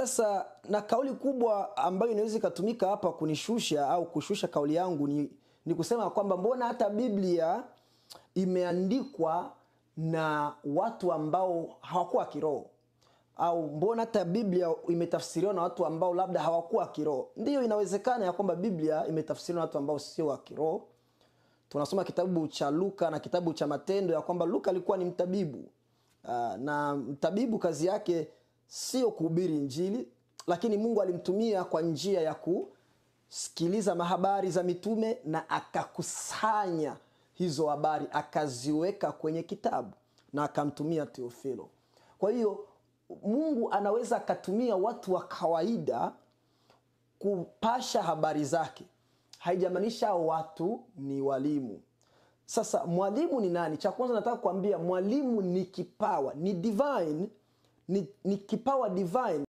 Sasa na kauli kubwa ambayo inaweza ikatumika hapa kunishusha au kushusha kauli yangu ni kusema kwamba mbona hata Biblia imeandikwa na watu ambao hawakuwa kiroho, au mbona hata Biblia imetafsiriwa na watu ambao labda hawakuwa kiroho. Ndiyo, inawezekana ya kwamba Biblia imetafsiriwa na watu ambao sio wa kiroho. Tunasoma kitabu cha Luka na kitabu cha Matendo ya kwamba Luka alikuwa ni mtabibu. Na mtabibu kazi yake sio kuhubiri Injili, lakini Mungu alimtumia kwa njia ya kusikiliza mahabari za mitume na akakusanya hizo habari, akaziweka kwenye kitabu na akamtumia Theophilo. Kwa hiyo Mungu anaweza akatumia watu wa kawaida kupasha habari zake. Haijamaanisha watu ni walimu. Sasa mwalimu ni nani? Cha kwanza nataka kuambia mwalimu ni kipawa, ni divine, ni kipawa divine.